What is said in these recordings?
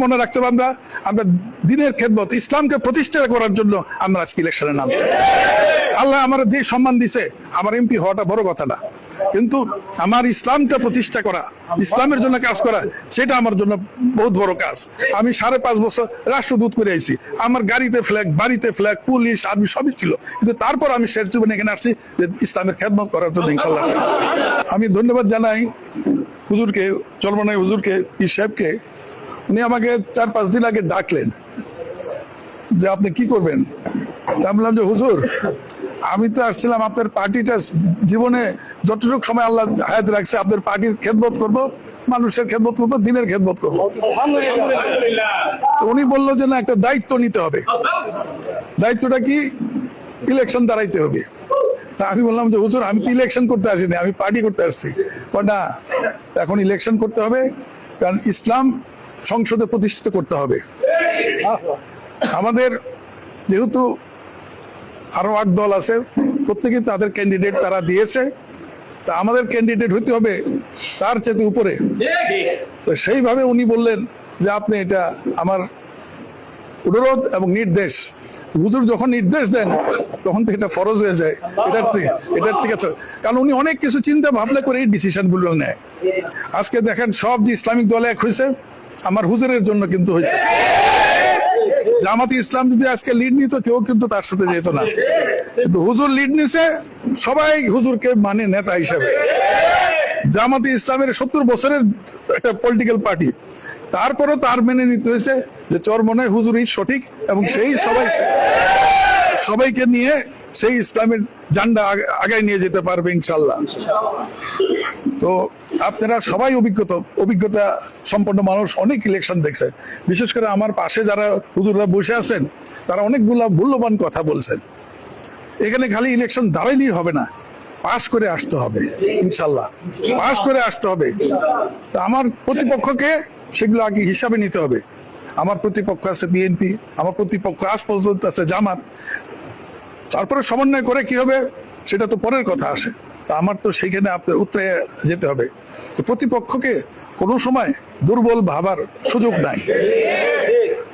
মনে রাখতে হবে আমরা আমরা দিনের খেদমত ইসলামকে প্রতিষ্ঠা করার জন্য আমরা আজকে ইলেকশনে নামছি। আল্লাহ আমার যে সম্মান দিছে, আমার এমপি হওয়াটা বড় কথা না, কিন্তু আমার ইসলামটা প্রতিষ্ঠা করা, ইসলামের জন্য কাজ করা, সেটা আমার জন্য বহুত বড় কাজ। আমি 5.5 বছর রাষ্ট্রদূত করে আইছি, আমার গাড়িতে ফ্ল্যাগ, বাড়িতে ফ্ল্যাগ, পুলিশ, আর্মি সবই ছিল, কিন্তু তারপর আমি শেষ জীবনে এখানে আসছি যে ইসলামের খেদমত করার জন্য, ইনশাল্লাহ। আমি ধন্যবাদ জানাই হুজুরকে, চরমনাই হুজুরকে, পীর সাহেবকে। উনি আমাকে 4-5 দিন আগে ডাকলেন যে আপনি কি করবেন। আমি বললাম যে হুজুর, আমি তো আসছিলাম আপনার পার্টিটা জীবনে যতটুকু সময় আল্লাহ হায়াত রাখছে আপনার পার্টির খেদমত করব, মানুষের খেদমত করবো, দিনের খেদমত করবো। তো উনি বললো যে না, একটা দায়িত্ব নিতে হবে। দায়িত্বটা কি? ইলেকশন দাঁড়াইতে হবে। তা আমি বললাম যে হুজুর, আমি তো ইলেকশন করতে আসিনি, আমি পার্টি করতে আসছি। না, এখন ইলেকশন করতে হবে, কারণ ইসলাম সংসদে প্রতিষ্ঠিত করতে হবে। আমাদের যেহেতু আরো 8 দল আছে, প্রত্যেকে তাদের ক্যান্ডিডেট তারা দিয়েছে, তা আমাদের ক্যান্ডিডেট হইতে হবে তার চেয়ে উপরে। তো সেইভাবে উনি বললেন যে আপনি, এটা আমার অনুরোধ এবং নির্দেশ। হুজুর যখন নির্দেশ দেন তখন তো এটা ফরজ হয়ে যায়, এটার ঠিক আছে, কারণ উনি অনেক কিছু চিন্তা ভাবনা করে এই ডিসিশন গুলো নেয়। আজকে দেখেন সব যে ইসলামিক দল এক হয়েছে, আমার হুজুরের জন্য কিন্তু হয়েছে। জামাতে ইসলাম যদি আজকে লিড নিত, কেউ কিন্তু তার সাথে যেত না, কিন্তু হুজুর লিড নিছে, সবাই হুজুরকে মানে নেতা হিসেবে। জামাতে ইসলামের 70 বছরের একটা পলিটিক্যাল পার্টি, তারপরও তার মেনে নিতে হয়েছে যে চরমনাই হুজুরই সঠিক, এবং সেই সবাইকে নিয়ে সেই ইসলামের ঝান্ডা আগায় নিয়ে যেতে পারবে ইনশাল্লাহ। তো আপনারা সবাই অভিজ্ঞতা সম্পন্ন মানুষ, অনেক ইলেকশন দেখছে। বিশেষ করে আমার পাশে যারা হুজুররা বসে আছেন, তারা অনেকগুলা মূল্যবান কথা বলছেন। এখানে খালি ইলেকশন দাঁড়াইলেই হবে না, পাশ করে আসতে হবে ইনশাল্লাহ, পাশ করে আসতে হবে। তা আমার প্রতিপক্ষকে সেগুলো আগে হিসাবে নিতে হবে। আমার প্রতিপক্ষ আছে বিএনপি, আমার প্রতিপক্ষ আজ পর্যন্ত আছে জামাত। তারপরে সমন্বয় করে কি হবে সেটা তো পরের কথা আসে। তা আমার তো সেইখানে আপনার উত্তরে যেতে হবে। তো প্রতিপক্ষকে কোনো সময় দুর্বল ভাবার সুযোগ নাই,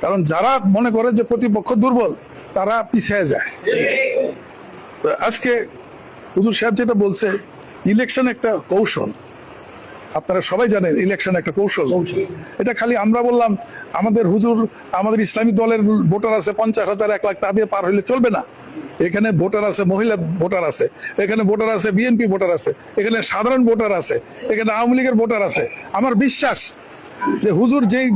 কারণ যারা মনে করে যে প্রতিপক্ষ দুর্বল, তারা পিছিয়ে যায়। আজকে হুজুর সাহেব যেটা বলছে, ইলেকশন একটা কৌশল। আপনারা সবাই জানেন ইলেকশন একটা কৌশল। এটা খালি আমরা বললাম, আমাদের হুজুর, আমাদের ইসলামী দলের ভোটার আছে 50,000, 1 লাখ, তা দিয়ে পার হইলে চলবে না। এখানে ভোটার আছে, মহিলা ভোটার আছে, এখানে ভোটার আছে, বিএনপি ভোটার আছে, এখানে সাধারণ ভোটার আছে, এখানে আওয়ামী লীগের ভোটার আছে। আমার বিশ্বাস যে হুজুর যেই